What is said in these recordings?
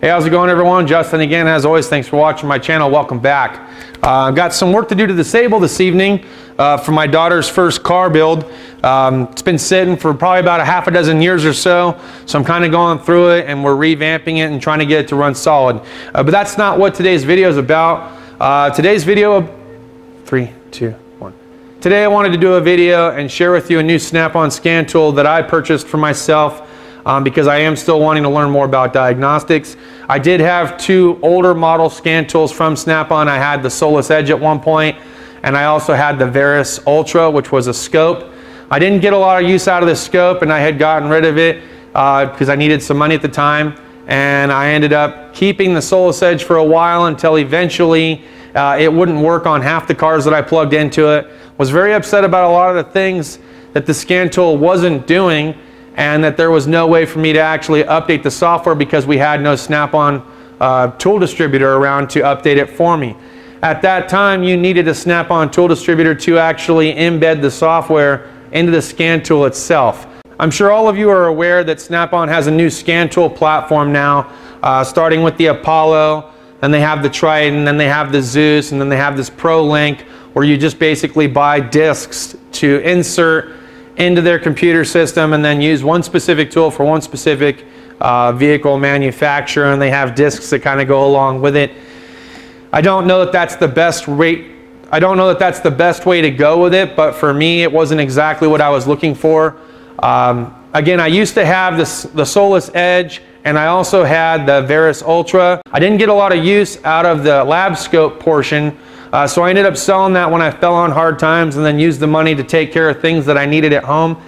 Hey, how's it going, everyone? Justin again. As always, thanks for watching my channel. Welcome back. I've got some work to do to this evening for my daughter's first car build. It's been sitting for probably about a half a dozen years or so, so I'm kind of going through it and we're revamping it and trying to get it to run solid. But that's not what today's video is about. Today's video, 3, 2, 1. Today I wanted to do a video and share with you a new Snap-on scan tool that I purchased for myself because I am still wanting to learn more about diagnostics. I did have two older model scan tools from Snap-on. I had the Solus Edge at one point, and I also had the Veris Ultra, which was a scope. I didn't get a lot of use out of the scope, and I had gotten rid of it because I needed some money at the time, and I ended up keeping the Solus Edge for a while until eventually it wouldn't work on half the cars that I plugged into it. Was very upset about a lot of the things that the scan tool wasn't doing, and that there was no way for me to actually update the software because we had no Snap-on tool distributor around to update it for me. At that time, you needed a Snap-on tool distributor to actually embed the software into the scan tool itself. I'm sure all of you are aware that Snap-on has a new scan tool platform now, starting with the Apollo, then they have the Triton, then they have the Zeus, and then they have this Pro Link, where you just basically buy discs to insert into their computer system and then use one specific tool for one specific vehicle manufacturer, and they have discs that kind of go along with it. I don't know that that's the best way. I don't know that that's the best way to go with it, but for me, it wasn't exactly what I was looking for. Again, I used to have the Solus Edge, and I also had the Veris Ultra. I didn't get a lot of use out of the lab scope portion. So I ended up selling that when I fell on hard times, and then used the money to take care of things that I needed at home.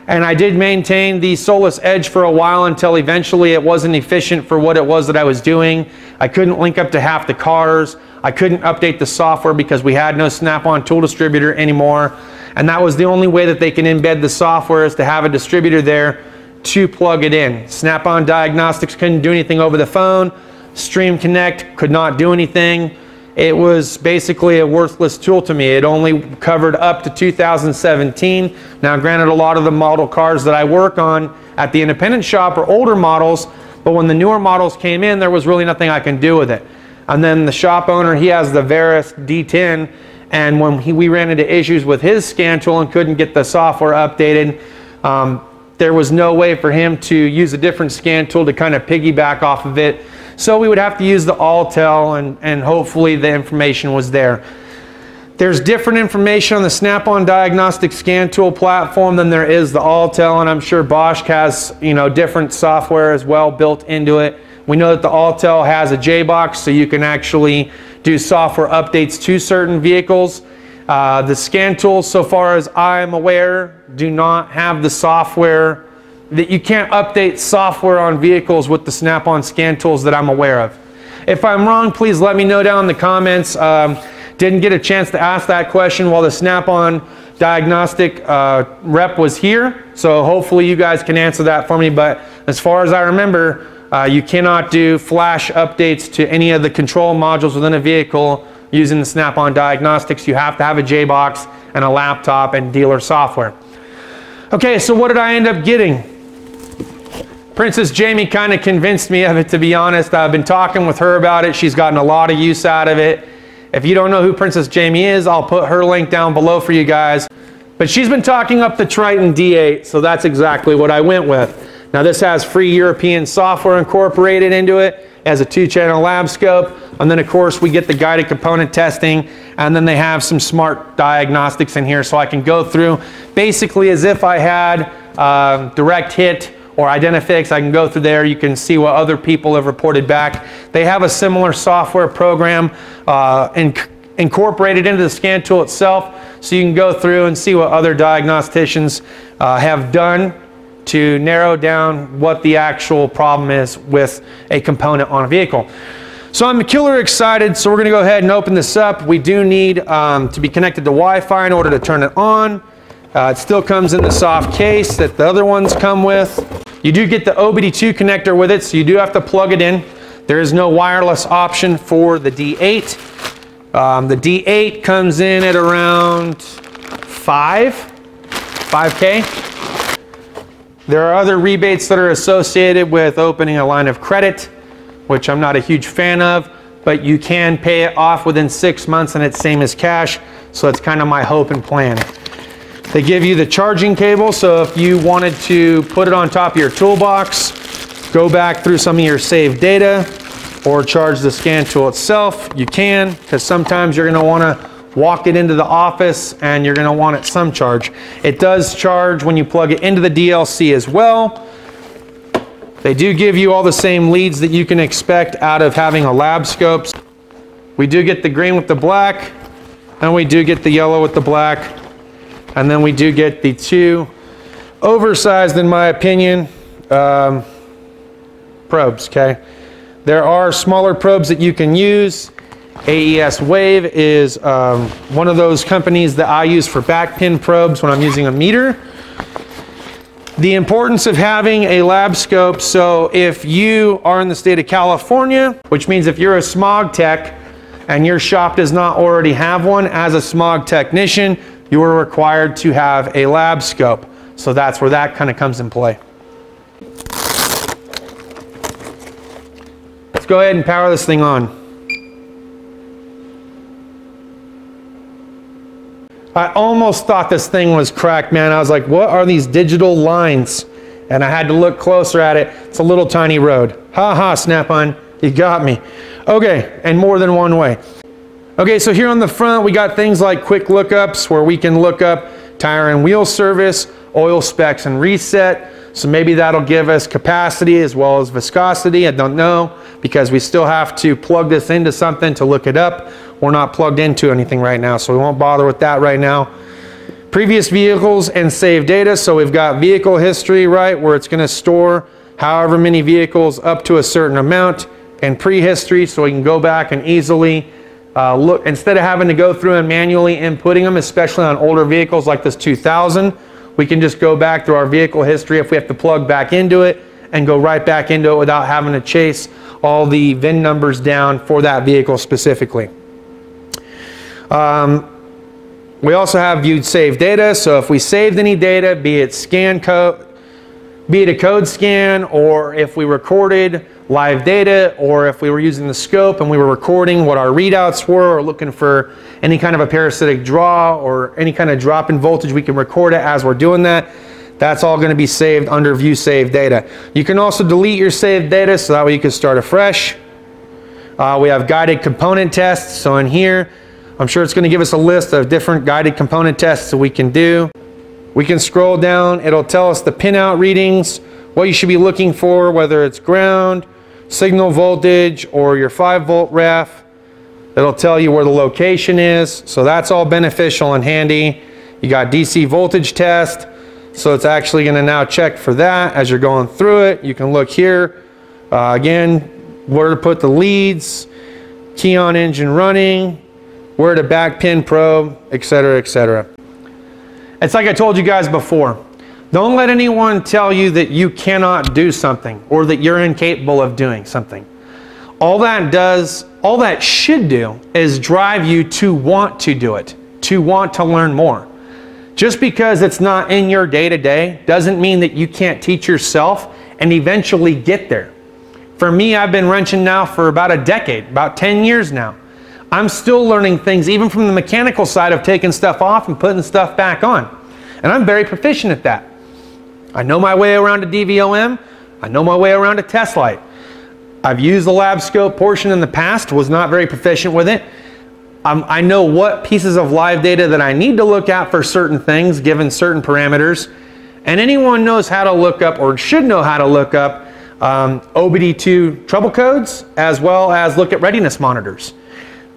And I did maintain the Solus Edge for a while until eventually it wasn't efficient for what it was that I was doing. I couldn't link up to half the cars. I couldn't update the software because we had no Snap-on tool distributor anymore. And that was the only way that they can embed the software, is to have a distributor there to plug it in. Snap-on Diagnostics couldn't do anything over the phone. Stream Connect could not do anything. It was basically a worthless tool to me. It only covered up to 2017. Now granted, a lot of the model cars that I work on at the independent shop are older models, but when the newer models came in, there was really nothing I can do with it. And then the shop owner, he has the Veris D10, and when we ran into issues with his scan tool and couldn't get the software updated, there was no way for him to use a different scan tool to kind of piggyback off of it. So we would have to use the Alltel, and hopefully the information was there. There's different information on the Snap-on Diagnostic Scan Tool platform than there is the Alltel, and I'm sure Bosch has, different software as well built into it. We know that the Alltel has a J-Box, so you can actually do software updates to certain vehicles. The scan tools, so far as I'm aware, do not have the software. That you can't update software on vehicles with the Snap-on scan tools that I'm aware of. If I'm wrong, please let me know down in the comments. Didn't get a chance to ask that question while the Snap-on Diagnostic rep was here, so hopefully you guys can answer that for me. But as far as I remember, you cannot do flash updates to any of the control modules within a vehicle using the Snap-on Diagnostics. You have to have a J-Box and a laptop and dealer software. Okay, so what did I end up getting? Princess Jamie kind of convinced me of it, to be honest. I've been talking with her about it. She's gotten a lot of use out of it. If you don't know who Princess Jamie is, I'll put her link down below for you guys. But she's been talking up the Triton D8, so that's exactly what I went with. Now this has free European software incorporated into it. It has a 2-channel lab scope, and then of course we get the guided component testing, and then they have some smart diagnostics in here, so I can go through basically as if I had direct hit or Identifix. I can go through there. You can see what other people have reported back. They have a similar software program incorporated into the scan tool itself, so you can go through and see what other diagnosticians have done to narrow down what the actual problem is with a component on a vehicle. So I'm killer excited, so we're going to go ahead and open this up. We do need to be connected to Wi-Fi in order to turn it on. It still comes in the soft case that the other ones come with. You do get the OBD2 connector with it, so you do have to plug it in. There is no wireless option for the D8. The D8 comes in at around 5K. There are other rebates that are associated with opening a line of credit. which I'm not a huge fan of, but you can pay it off within 6 months and it's same as cash. So it's kind of my hope and plan. They give you the charging cable, so if you wanted to put it on top of your toolbox, go back through some of your saved data, or charge the scan tool itself, you can, because sometimes you're going to want to walk it into the office and you're going to want it some charge. It does charge when you plug it into the DLC as well. They do give you all the same leads that you can expect out of having a lab scope. We do get the green with the black, and we do get the yellow with the black, and then we do get the two oversized, in my opinion, probes, okay? There are smaller probes that you can use. AES Wave is one of those companies that I use for back pin probes when I'm using a meter. The importance of having a lab scope, so if you are in the state of California, which means if you're a smog tech and your shop does not already have one, as a smog technician, you are required to have a lab scope. So that's where that kind of comes in play. Let's go ahead and power this thing on. I almost thought this thing was cracked, man. I was like, what are these digital lines? And I had to look closer at it. It's a little tiny road. Ha ha, Snap-on, you got me. Okay, and more than one way. Okay, so here on the front, we got things like quick lookups where we can look up tire and wheel service, oil specs and reset. So maybe that'll give us capacity as well as viscosity. I don't know, because we still have to plug this into something to look it up. We're not plugged into anything right now, so we won't bother with that right now. Previous vehicles and save data. So we've got vehicle history, right, where it's gonna store however many vehicles up to a certain amount, and prehistory, so we can go back and easily look, instead of having to go through and manually inputting them, especially on older vehicles like this 2000, we can just go back through our vehicle history if we have to plug back into it and go right back into it without having to chase all the VIN numbers down for that vehicle specifically. We also have viewed saved data. So if we saved any data, be it scan code, be it a code scan, or if we recorded live data, or if we were using the scope and we were recording what our readouts were, or looking for any kind of a parasitic draw or any kind of drop in voltage, we can record it as we're doing that. That's all going to be saved under view saved data. You can also delete your saved data, so that way you can start afresh. We have guided component tests. So in here, I'm sure it's going to give us a list of different guided component tests that we can do. We can scroll down. It'll tell us the pinout readings, what you should be looking for, whether it's ground, signal voltage, or your 5-volt ref. It'll tell you where the location is. So that's all beneficial and handy. You got DC voltage test. So it's actually going to now check for that as you're going through it. You can look here. Again, where to put the leads, key on engine running, where to back pin probe, etc., etc. It's like I told you guys before. Don't let anyone tell you that you cannot do something or that you're incapable of doing something. All that should do is drive you to want to do it, to want to learn more. Just because it's not in your day-to-day doesn't mean that you can't teach yourself and eventually get there. For me, I've been wrenching now for about a decade, about 10 years now. I'm still learning things, even from the mechanical side of taking stuff off and putting stuff back on. And I'm very proficient at that. I know my way around a DVOM. I know my way around a test light. I've used the lab scope portion in the past, was not very proficient with it. I know what pieces of live data that I need to look at for certain things, given certain parameters. And anyone knows how to look up, or should know how to look up, OBD2 trouble codes, as well as look at readiness monitors.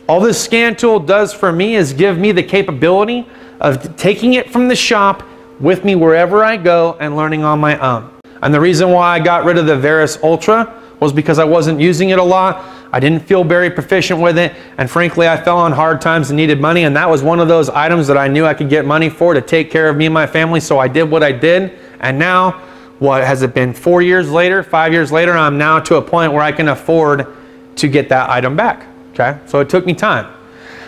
All this scan tool does for me is give me the capability of taking it from the shop with me wherever I go and learning on my own. And the reason why I got rid of the Veris Ultra was because I wasn't using it a lot. I didn't feel very proficient with it, and frankly I fell on hard times and needed money, and that was one of those items that I knew I could get money for to take care of me and my family, so I did what I did. And now, what has it been, 4 years later, 5 years later, I'm now to a point where I can afford to get that item back. Okay, so it took me time.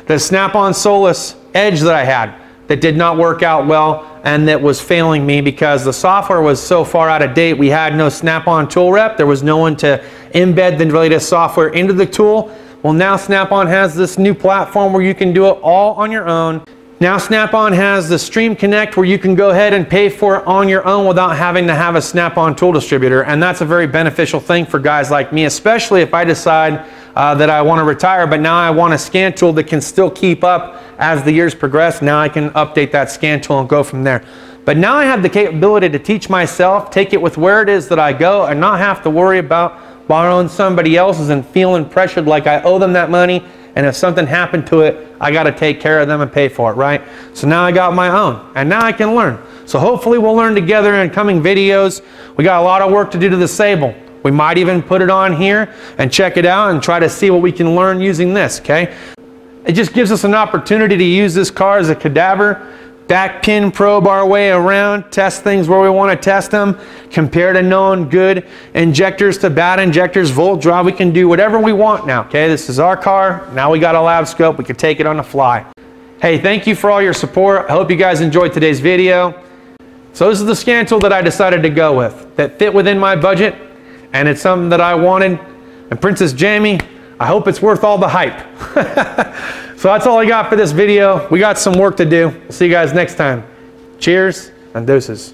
The Snap-on Solus Edge that I had that did not work out well, and that was failing me because the software was so far out of date. We had no Snap-on tool rep. There was no one to embed the latest software into the tool. Well, now Snap-on has this new platform where you can do it all on your own. Now Snap-on has the Stream Connect where you can go ahead and pay for it on your own without having to have a Snap-on tool distributor. And that's a very beneficial thing for guys like me, especially if I decide that I want to retire, but now I want a scan tool that can still keep up as the years progress. Now I can update that scan tool and go from there. But now I have the capability to teach myself, take it with where it is that I go, and not have to worry about borrowing somebody else's and feeling pressured like I owe them that money, and if something happened to it, I got to take care of them and pay for it, right? So now I got my own, and now I can learn. So hopefully we'll learn together in coming videos. We got a lot of work to do to the Sable. We might even put it on here and check it out and try to see what we can learn using this, okay? It just gives us an opportunity to use this car as a cadaver, back pin probe our way around, test things where we want to test them, compare to known good injectors to bad injectors, volt drive. We can do whatever we want now, okay? This is our car. Now we got a lab scope. We can take it on the fly. Hey, thank you for all your support. I hope you guys enjoyed today's video. So this is the scan tool that I decided to go with that fit within my budget, and it's something that I wanted. And Princess Jamie, I hope it's worth all the hype. So that's all I got for this video. We got some work to do. We'll see you guys next time. Cheers and deuces.